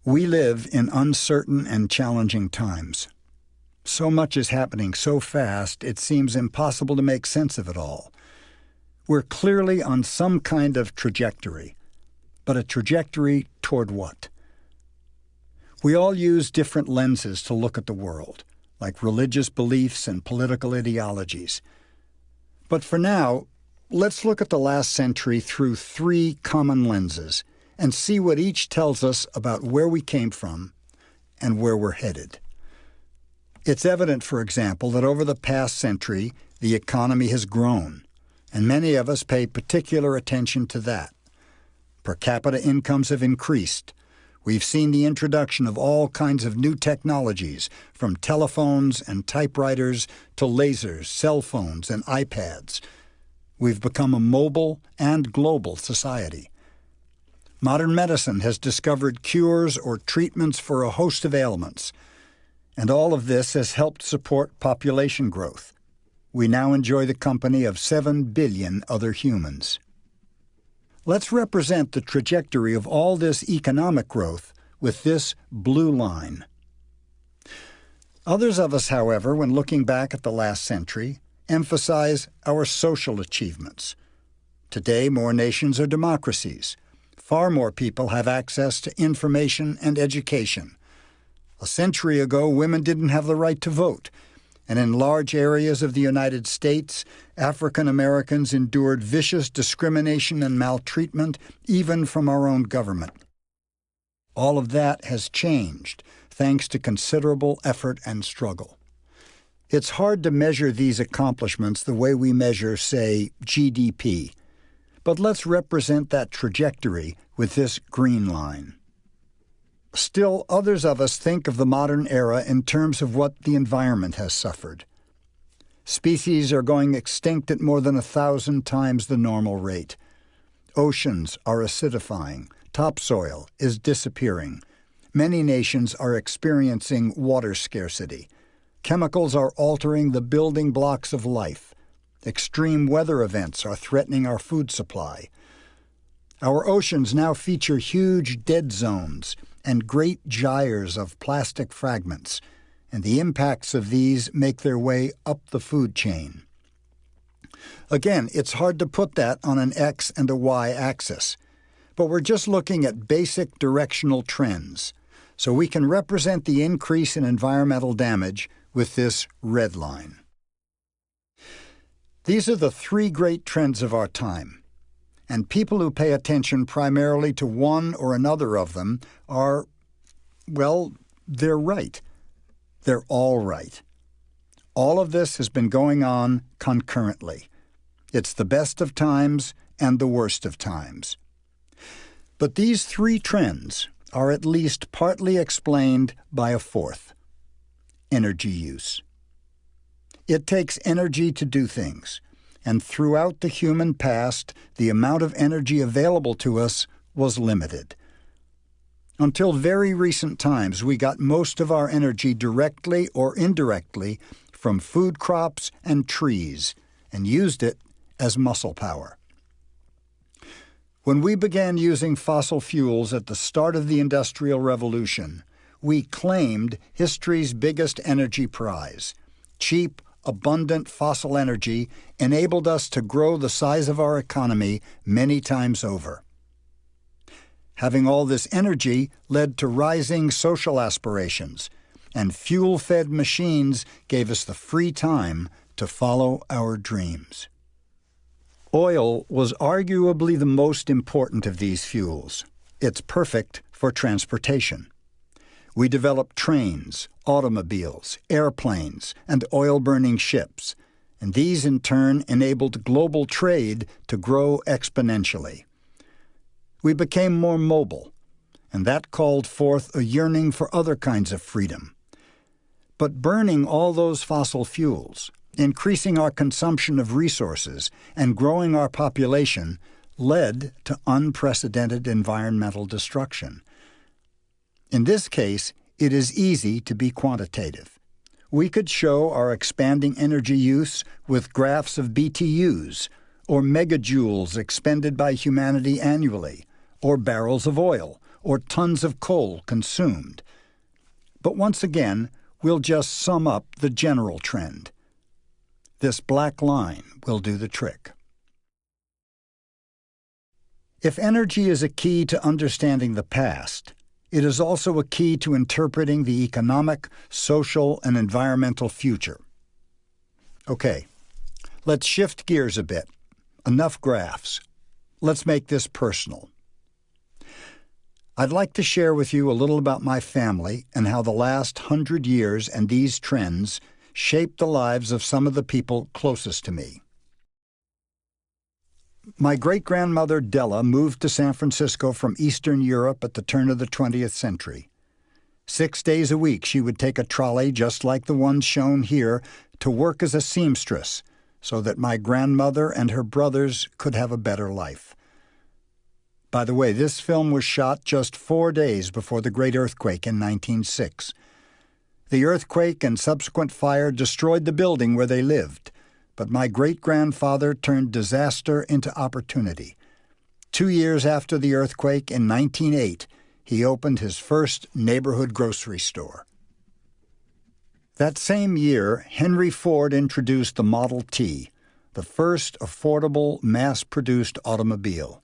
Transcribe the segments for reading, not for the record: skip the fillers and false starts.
We live in uncertain and challenging times. So much is happening so fast, it seems impossible to make sense of it all. We're clearly on some kind of trajectory, but a trajectory toward what? We all use different lenses to look at the world, like religious beliefs and political ideologies. But for now, let's look at the last century through 3 common lenses and see what each tells us about where we came from and where we're headed. It's evident, for example, that over the past century, the economy has grown, and many of us pay particular attention to that. Per capita incomes have increased. We've seen the introduction of all kinds of new technologies, from telephones and typewriters to lasers, cell phones, and iPads. We've become a mobile and global society. Modern medicine has discovered cures or treatments for a host of ailments, and all of this has helped support population growth. We now enjoy the company of 7 billion other humans. Let's represent the trajectory of all this economic growth with this blue line. Others of us, however, when looking back at the last century, emphasize our social achievements. Today, more nations are democracies. Far more people have access to information and education. A century ago, women didn't have the right to vote, and in large areas of the United States, African Americans endured vicious discrimination and maltreatment, even from our own government. All of that has changed, thanks to considerable effort and struggle. It's hard to measure these accomplishments the way we measure, say, GDP. But let's represent that trajectory with this green line. Still, others of us think of the modern era in terms of what the environment has suffered. Species are going extinct at more than 1,000 times the normal rate. Oceans are acidifying. Topsoil is disappearing. Many nations are experiencing water scarcity. Chemicals are altering the building blocks of life. Extreme weather events are threatening our food supply. Our oceans now feature huge dead zones and great gyres of plastic fragments, and the impacts of these make their way up the food chain. Again, it's hard to put that on an X and a Y axis, but we're just looking at basic directional trends, so we can represent the increase in environmental damage with this red line. These are the 3 great trends of our time, and people who pay attention primarily to one or another of them are, well, they're right. They're all right. All of this has been going on concurrently. It's the best of times and the worst of times. But these 3 trends are at least partly explained by a 4th: energy use. It takes energy to do things, and throughout the human past, the amount of energy available to us was limited. Until very recent times, we got most of our energy directly or indirectly from food crops and trees, and used it as muscle power. When we began using fossil fuels at the start of the Industrial Revolution, we claimed history's biggest energy prize. Cheap, abundant fossil energy enabled us to grow the size of our economy many times over. Having all this energy led to rising social aspirations, and fuel-fed machines gave us the free time to follow our dreams. Oil was arguably the most important of these fuels. It's perfect for transportation. We developed trains, automobiles, airplanes, and oil-burning ships, and these in turn enabled global trade to grow exponentially. We became more mobile, and that called forth a yearning for other kinds of freedom. But burning all those fossil fuels, increasing our consumption of resources, and growing our population led to unprecedented environmental destruction. In this case, it is easy to be quantitative. We could show our expanding energy use with graphs of BTUs, or megajoules expended by humanity annually, or barrels of oil, or tons of coal consumed. But once again, we'll just sum up the general trend. This black line will do the trick. If energy is a key to understanding the past, it is also a key to interpreting the economic, social, and environmental future. Okay, let's shift gears a bit. Enough graphs. Let's make this personal. I'd like to share with you a little about my family and how the last 100 years and these trends shaped the lives of some of the people closest to me. My great-grandmother Della moved to San Francisco from Eastern Europe at the turn of the 20th century. 6 days a week she would take a trolley just like the ones shown here to work as a seamstress so that my grandmother and her brothers could have a better life. By the way, this film was shot just 4 days before the Great Earthquake in 1906. The earthquake and subsequent fire destroyed the building where they lived, but my great-grandfather turned disaster into opportunity. 2 years after the earthquake, in 1908, he opened his first neighborhood grocery store. That same year, Henry Ford introduced the Model T, the first affordable, mass-produced automobile.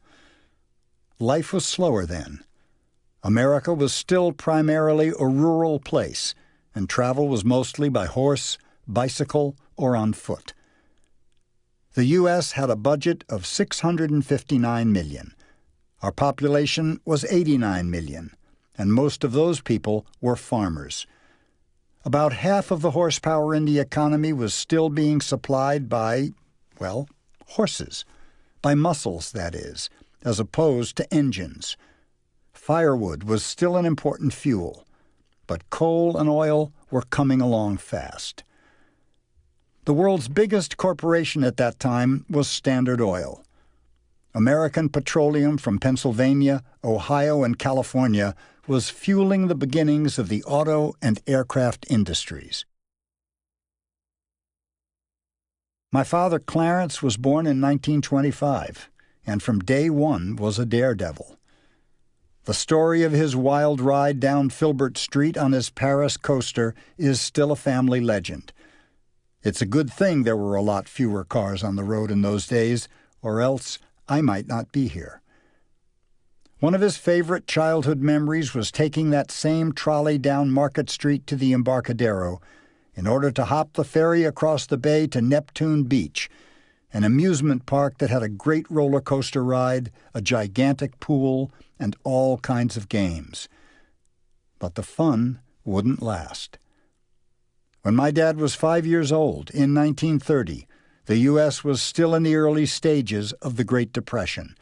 Life was slower then. America was still primarily a rural place, and travel was mostly by horse, bicycle, or on foot. The U.S. had a budget of $659 million. Our population was 89 million, and most of those people were farmers. About half of the horsepower in the economy was still being supplied by, well, horses. By muscles, that is, as opposed to engines. Firewood was still an important fuel, but coal and oil were coming along fast. The world's biggest corporation at that time was Standard Oil. American Petroleum from Pennsylvania, Ohio, and California was fueling the beginnings of the auto and aircraft industries. My father, Clarence, was born in 1925, and from day one was a daredevil. The story of his wild ride down Filbert Street on his Paris coaster is still a family legend. It's a good thing there were a lot fewer cars on the road in those days, or else I might not be here. One of his favorite childhood memories was taking that same trolley down Market Street to the Embarcadero in order to hop the ferry across the bay to Neptune Beach, an amusement park that had a great roller coaster ride, a gigantic pool, and all kinds of games. But the fun wouldn't last. When my dad was 5 years old, in 1930, the U.S. was still in the early stages of the Great Depression.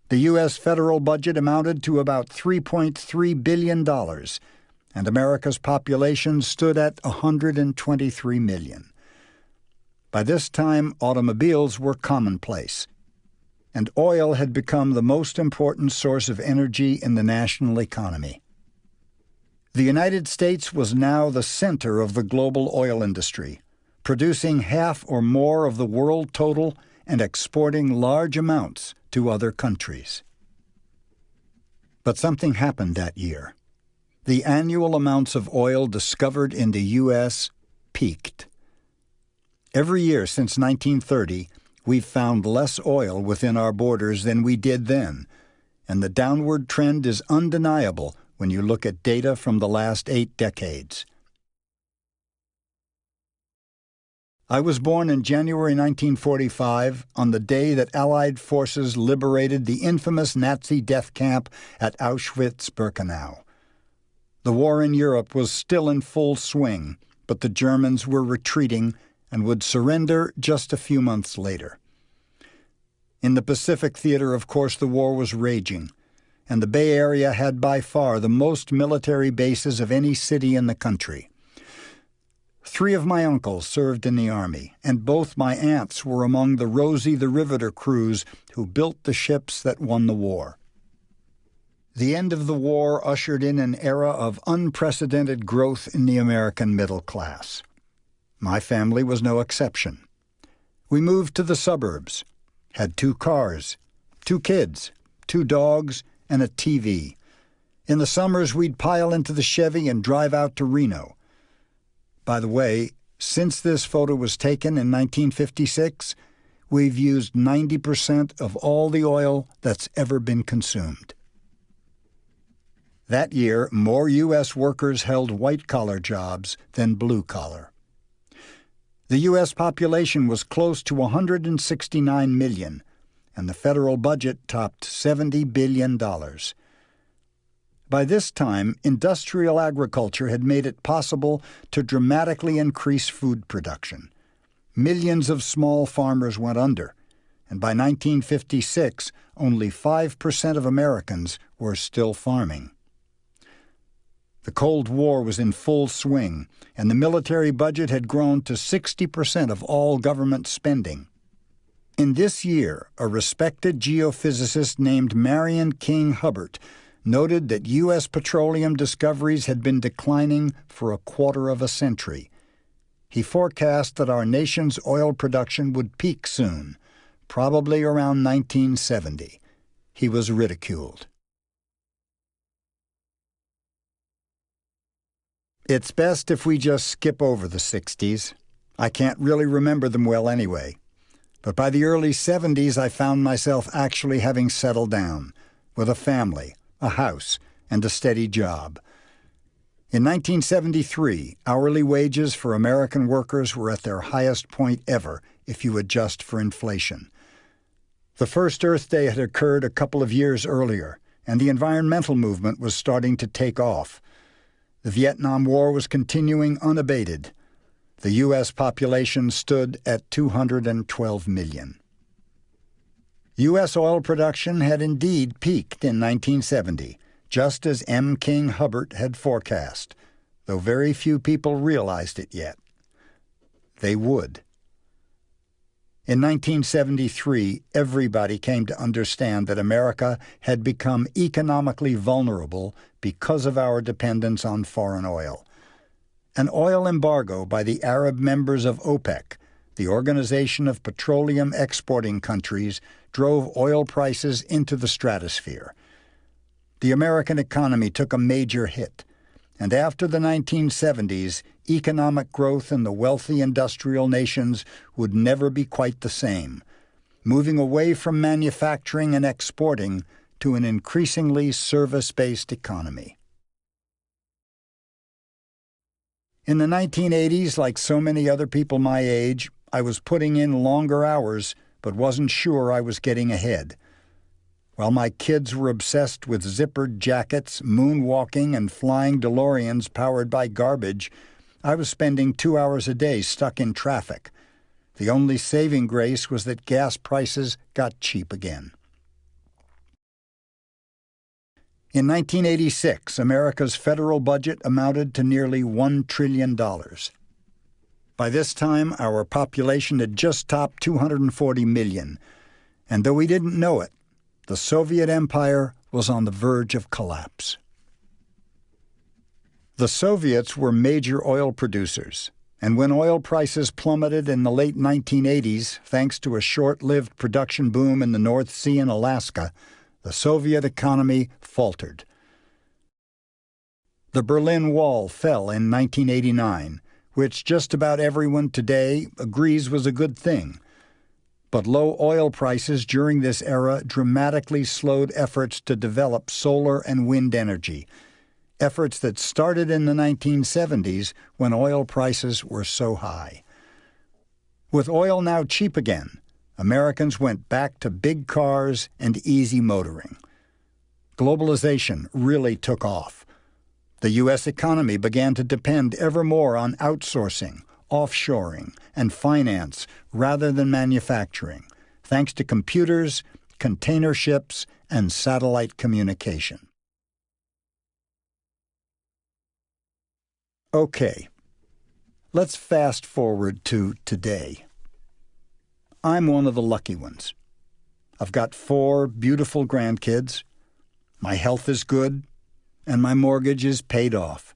The U.S. federal budget amounted to about $3.3 billion, and America's population stood at 123 million. By this time, automobiles were commonplace, and oil had become the most important source of energy in the national economy. The United States was now the center of the global oil industry, producing half or more of the world total and exporting large amounts to other countries. But something happened that year. The annual amounts of oil discovered in the U.S. peaked. Every year since 1930, we've found less oil within our borders than we did then, and the downward trend is undeniable when you look at data from the last 8 decades. I was born in January 1945 on the day that Allied forces liberated the infamous Nazi death camp at Auschwitz-Birkenau. The war in Europe was still in full swing, but the Germans were retreating and would surrender just a few months later. In the Pacific theater, of course, the war was raging, and the Bay Area had by far the most military bases of any city in the country. 3 of my uncles served in the Army, and both my aunts were among the Rosie the Riveter crews who built the ships that won the war. The end of the war ushered in an era of unprecedented growth in the American middle class. My family was no exception. We moved to the suburbs, had 2 cars, 2 kids, 2 dogs, and a TV, In the summers, we'd pile into the Chevy and drive out to Reno. By the way, since this photo was taken in 1956, we've used 90% of all the oil that's ever been consumed. That year, more U.S. workers held white-collar jobs than blue-collar. The U.S. population was close to 169 million, and the federal budget topped $70 billion. By this time, industrial agriculture had made it possible to dramatically increase food production. Millions of small farmers went under, and by 1956, only 5% of Americans were still farming. The Cold War was in full swing, and the military budget had grown to 60% of all government spending. In this year, a respected geophysicist named Marion King Hubbert noted that U.S. petroleum discoveries had been declining for a quarter of a century. He forecast that our nation's oil production would peak soon, probably around 1970. He was ridiculed. It's best if we just skip over the 60s. I can't really remember them well anyway. But by the early 70s, I found myself actually having settled down, with a family, a house, and a steady job. In 1973, hourly wages for American workers were at their highest point ever, if you adjust for inflation. The first Earth Day had occurred a couple of years earlier, and the environmental movement was starting to take off. The Vietnam War was continuing unabated. The U.S. population stood at 212 million. U.S. oil production had indeed peaked in 1970, just as M. King Hubbert had forecast, though very few people realized it yet. They would. In 1973, everybody came to understand that America had become economically vulnerable because of our dependence on foreign oil. An oil embargo by the Arab members of OPEC, the Organization of Petroleum Exporting Countries, drove oil prices into the stratosphere. The American economy took a major hit, and after the 1970s, economic growth in the wealthy industrial nations would never be quite the same, moving away from manufacturing and exporting to an increasingly service-based economy. In the 1980s, like so many other people my age, I was putting in longer hours but wasn't sure I was getting ahead. While my kids were obsessed with zippered jackets, moonwalking, and flying DeLoreans powered by garbage, I was spending 2 hours a day stuck in traffic. The only saving grace was that gas prices got cheap again. In 1986, America's federal budget amounted to nearly $1 trillion. By this time, our population had just topped 240 million, and though we didn't know it, the Soviet Empire was on the verge of collapse. The Soviets were major oil producers, and when oil prices plummeted in the late 1980s, thanks to a short-lived production boom in the North Sea and Alaska, the Soviet economy faltered. The Berlin Wall fell in 1989, which just about everyone today agrees was a good thing. But low oil prices during this era dramatically slowed efforts to develop solar and wind energy, efforts that started in the 1970s when oil prices were so high. With oil now cheap again, Americans went back to big cars and easy motoring. Globalization really took off. The U.S. economy began to depend ever more on outsourcing, offshoring, and finance rather than manufacturing, thanks to computers, container ships, and satellite communication. Okay, let's fast forward to today. I'm one of the lucky ones. I've got 4 beautiful grandkids, my health is good, and my mortgage is paid off.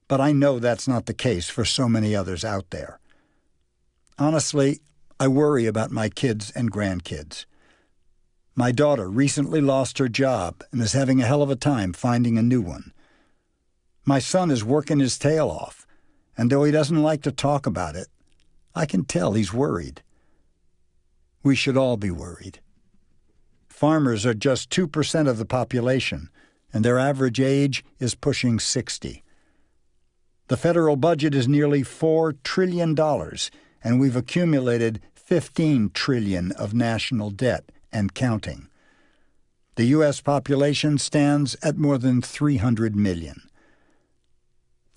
But I know that's not the case for so many others out there. Honestly, I worry about my kids and grandkids. My daughter recently lost her job and is having a hell of a time finding a new one. My son is working his tail off, and though he doesn't like to talk about it, I can tell he's worried. We should all be worried. Farmers are just 2% of the population, and their average age is pushing 60. The federal budget is nearly $4 trillion, and we've accumulated $15 trillion of national debt and counting. The U.S. population stands at more than 300 million.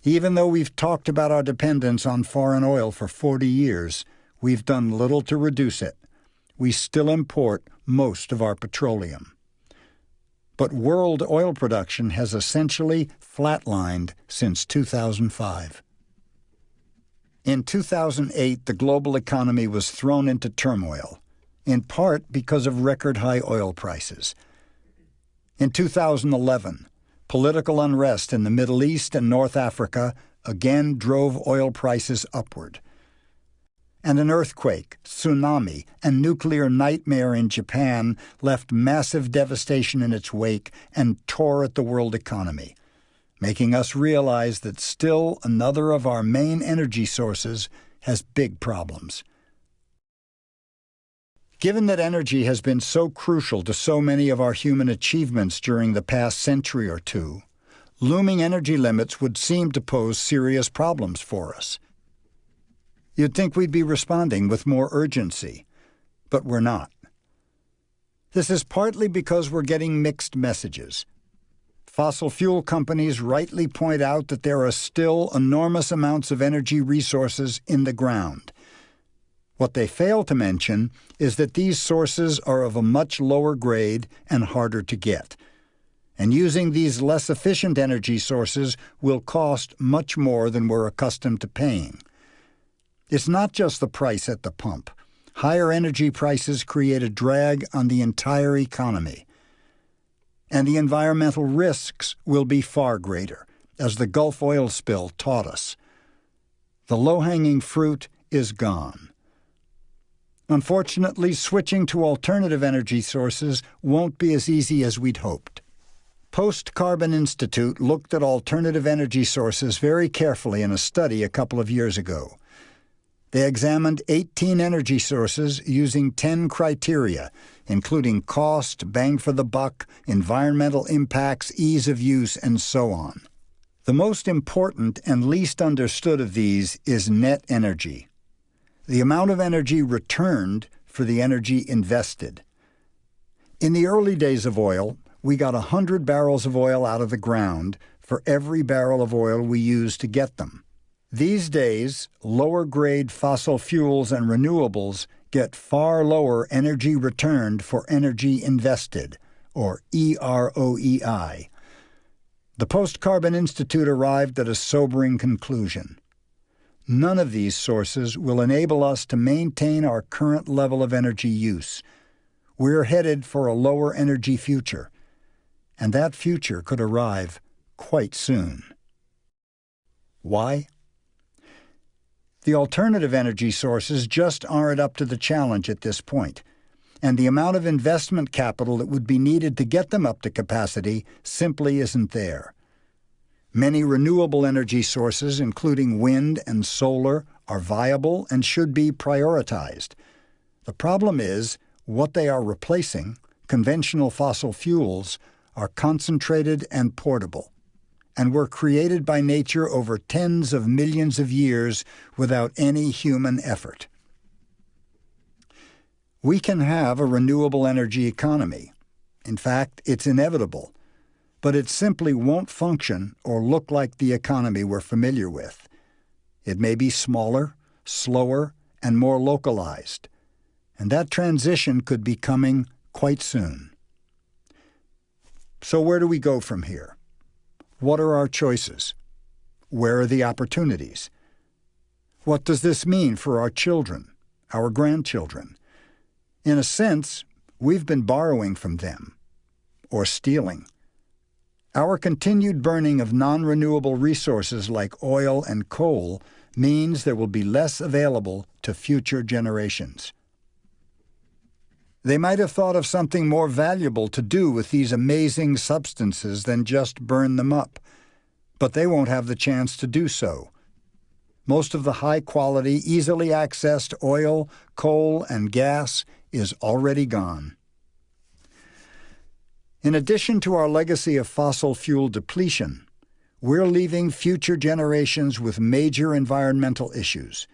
Even though we've talked about our dependence on foreign oil for 40 years, we've done little to reduce it. We still import most of our petroleum. But world oil production has essentially flatlined since 2005. In 2008, the global economy was thrown into turmoil, in part because of record-high oil prices. In 2011, political unrest in the Middle East and North Africa again drove oil prices upward. And an earthquake, tsunami, and nuclear nightmare in Japan left massive devastation in its wake and tore at the world economy, making us realize that still another of our main energy sources has big problems. Given that energy has been so crucial to so many of our human achievements during the past century or two, looming energy limits would seem to pose serious problems for us. You'd think we'd be responding with more urgency, but we're not. This is partly because we're getting mixed messages. Fossil fuel companies rightly point out that there are still enormous amounts of energy resources in the ground. What they fail to mention is that these sources are of a much lower grade and harder to get. And using these less efficient energy sources will cost much more than we're accustomed to paying. It's not just the price at the pump. Higher energy prices create a drag on the entire economy. And the environmental risks will be far greater, as the Gulf oil spill taught us. The low-hanging fruit is gone. Unfortunately, switching to alternative energy sources won't be as easy as we'd hoped. Post-Carbon Institute looked at alternative energy sources very carefully in a study a couple of years ago. They examined 18 energy sources using 10 criteria, including cost, bang for the buck, environmental impacts, ease of use, and so on. The most important and least understood of these is net energy, the amount of energy returned for the energy invested. In the early days of oil, we got 100 barrels of oil out of the ground for every barrel of oil we used to get them. These days, lower-grade fossil fuels and renewables get far lower energy returned for energy invested, or EROEI. The Post-Carbon Institute arrived at a sobering conclusion. None of these sources will enable us to maintain our current level of energy use. We're headed for a lower energy future, and that future could arrive quite soon. Why? The alternative energy sources just aren't up to the challenge at this point, and the amount of investment capital that would be needed to get them up to capacity simply isn't there. Many renewable energy sources, including wind and solar, are viable and should be prioritized. The problem is, what they are replacing, conventional fossil fuels, are concentrated and portable, and were created by nature over tens of millions of years without any human effort. We can have a renewable energy economy. In fact, it's inevitable, but it simply won't function or look like the economy we're familiar with. It may be smaller, slower, and more localized, and that transition could be coming quite soon. So where do we go from here? What are our choices? Where are the opportunities? What does this mean for our children, our grandchildren? In a sense, we've been borrowing from them, or stealing. Our continued burning of non-renewable resources like oil and coal means there will be less available to future generations. They might have thought of something more valuable to do with these amazing substances than just burn them up, but they won't have the chance to do so. Most of the high-quality, easily accessed oil, coal, and gas is already gone. In addition to our legacy of fossil fuel depletion, we're leaving future generations with major environmental issues.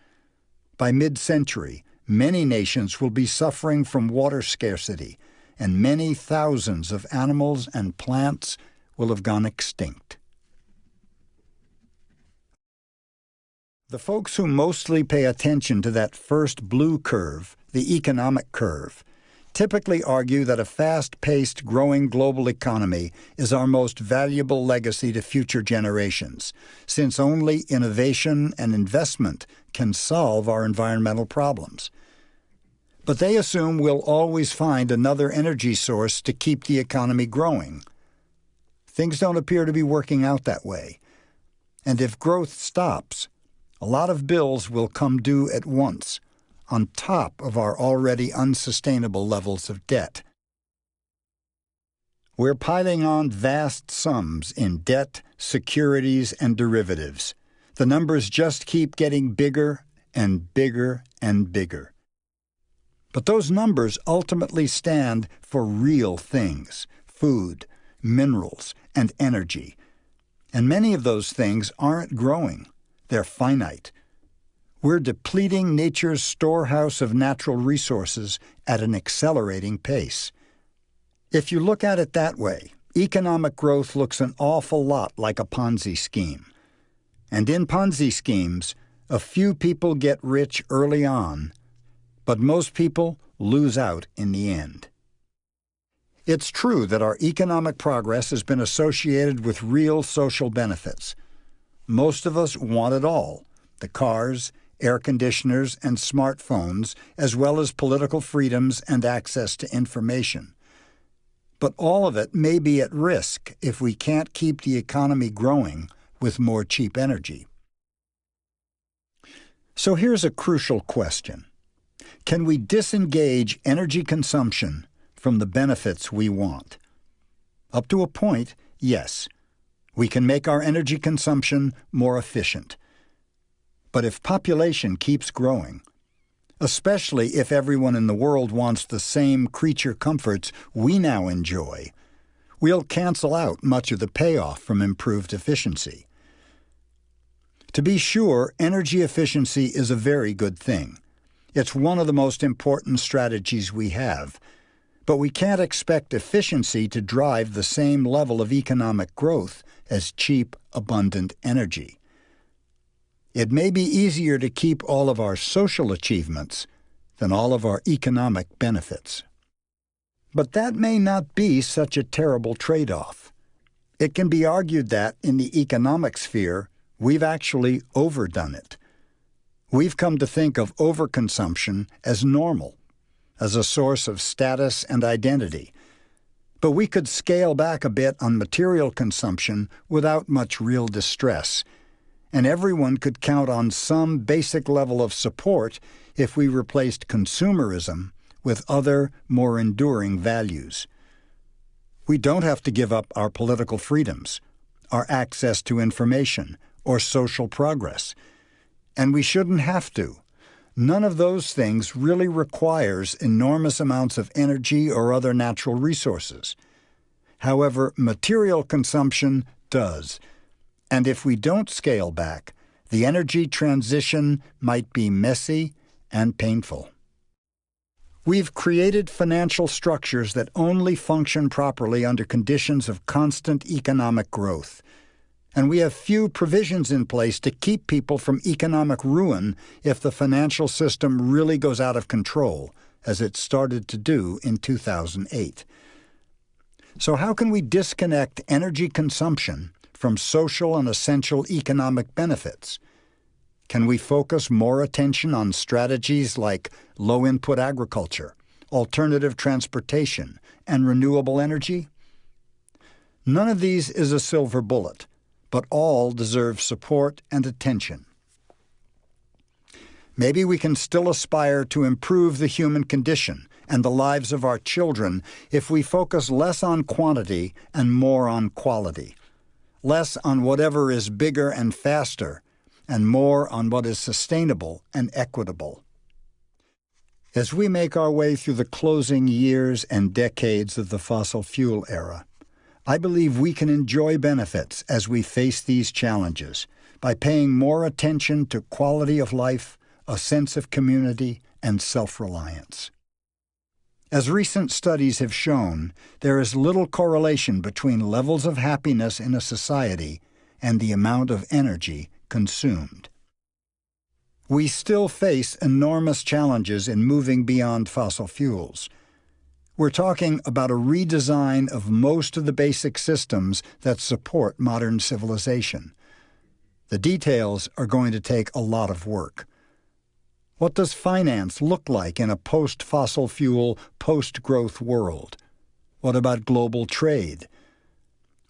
By mid-century, many nations will be suffering from water scarcity, and many thousands of animals and plants will have gone extinct. The folks who mostly pay attention to that first blue curve, the economic curve, typically argue that a fast-paced, growing global economy is our most valuable legacy to future generations, since only innovation and investment can solve our environmental problems. But they assume we'll always find another energy source to keep the economy growing. Things don't appear to be working out that way. And if growth stops, a lot of bills will come due at once, on top of our already unsustainable levels of debt. We're piling on vast sums in debt, securities, and derivatives. The numbers just keep getting bigger and bigger and bigger. But those numbers ultimately stand for real things: food, minerals, and energy. And many of those things aren't growing. They're finite. We're depleting nature's storehouse of natural resources at an accelerating pace. If you look at it that way, economic growth looks an awful lot like a Ponzi scheme. And in Ponzi schemes, a few people get rich early on, but most people lose out in the end. It's true that our economic progress has been associated with real social benefits. Most of us want it all: the cars, air conditioners, and smartphones, as well as political freedoms and access to information. But all of it may be at risk if we can't keep the economy growing with more cheap energy. So here's a crucial question. Can we disengage energy consumption from the benefits we want? Up to a point, yes. We can make our energy consumption more efficient. But if population keeps growing, especially if everyone in the world wants the same creature comforts we now enjoy, we'll cancel out much of the payoff from improved efficiency. To be sure, energy efficiency is a very good thing. It's one of the most important strategies we have, but we can't expect efficiency to drive the same level of economic growth as cheap, abundant energy. It may be easier to keep all of our social achievements than all of our economic benefits. But that may not be such a terrible trade-off. It can be argued that, in the economic sphere, we've actually overdone it. We've come to think of overconsumption as normal, as a source of status and identity. But we could scale back a bit on material consumption without much real distress, and everyone could count on some basic level of support if we replaced consumerism with other, more enduring values. We don't have to give up our political freedoms, our access to information, or social progress. And we shouldn't have to. None of those things really requires enormous amounts of energy or other natural resources. However, material consumption does. And if we don't scale back, the energy transition might be messy and painful. We've created financial structures that only function properly under conditions of constant economic growth. And we have few provisions in place to keep people from economic ruin if the financial system really goes out of control, as it started to do in 2008. So how can we disconnect energy consumption from social and essential economic benefits? Can we focus more attention on strategies like low-input agriculture, alternative transportation, and renewable energy? None of these is a silver bullet, but all deserve support and attention. Maybe we can still aspire to improve the human condition and the lives of our children if we focus less on quantity and more on quality, less on whatever is bigger and faster, and more on what is sustainable and equitable. As we make our way through the closing years and decades of the fossil fuel era, I believe we can enjoy benefits as we face these challenges by paying more attention to quality of life, a sense of community, and self-reliance. As recent studies have shown, there is little correlation between levels of happiness in a society and the amount of energy consumed. We still face enormous challenges in moving beyond fossil fuels. We're talking about a redesign of most of the basic systems that support modern civilization. The details are going to take a lot of work. What does finance look like in a post-fossil fuel, post-growth world? What about global trade?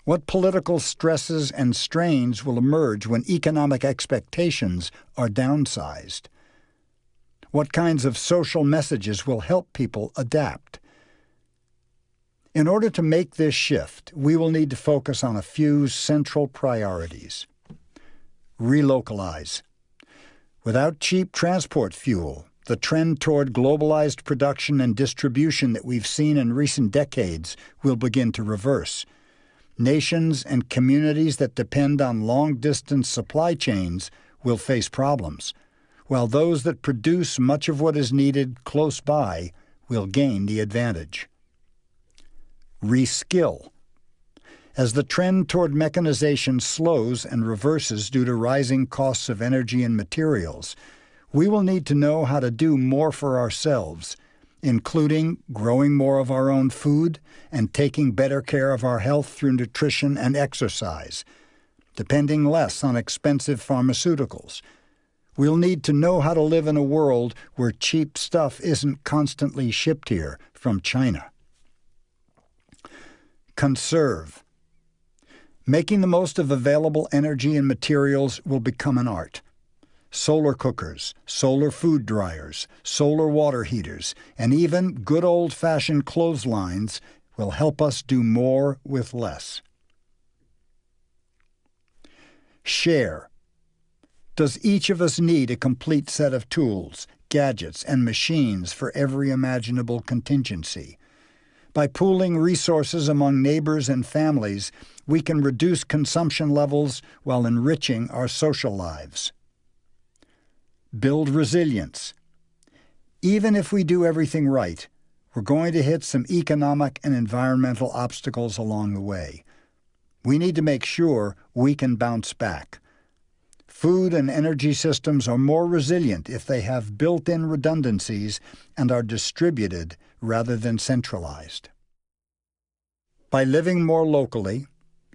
What political stresses and strains will emerge when economic expectations are downsized? What kinds of social messages will help people adapt? In order to make this shift, we will need to focus on a few central priorities. Relocalize. Without cheap transport fuel, the trend toward globalized production and distribution that we've seen in recent decades will begin to reverse. Nations and communities that depend on long-distance supply chains will face problems, while those that produce much of what is needed close by will gain the advantage. Reskill. As the trend toward mechanization slows and reverses due to rising costs of energy and materials, we will need to know how to do more for ourselves, including growing more of our own food and taking better care of our health through nutrition and exercise, depending less on expensive pharmaceuticals. We'll need to know how to live in a world where cheap stuff isn't constantly shipped here from China. Conserve. Making the most of available energy and materials will become an art. Solar cookers, solar food dryers, solar water heaters, and even good old-fashioned clotheslines will help us do more with less. Share. Does each of us need a complete set of tools, gadgets, and machines for every imaginable contingency? By pooling resources among neighbors and families, we can reduce consumption levels while enriching our social lives. Build resilience. Even if we do everything right, we're going to hit some economic and environmental obstacles along the way. We need to make sure we can bounce back. Food and energy systems are more resilient if they have built-in redundancies and are distributed rather than centralized. By living more locally,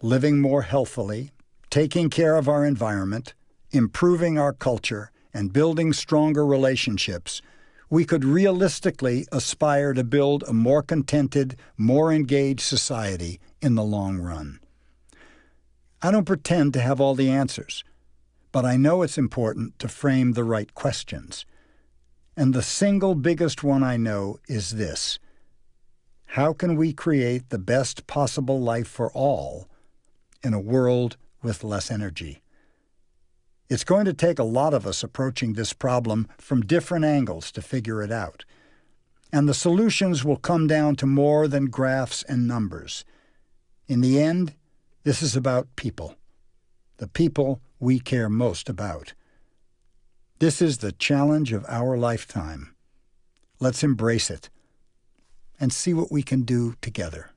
living more healthily, taking care of our environment, improving our culture, and building stronger relationships, we could realistically aspire to build a more contented, more engaged society in the long run. I don't pretend to have all the answers, but I know it's important to frame the right questions. And the single biggest one I know is this: how can we create the best possible life for all in a world with less energy? It's going to take a lot of us approaching this problem from different angles to figure it out. And the solutions will come down to more than graphs and numbers. In the end, this is about people, the people we care most about. This is the challenge of our lifetime. Let's embrace it and see what we can do together.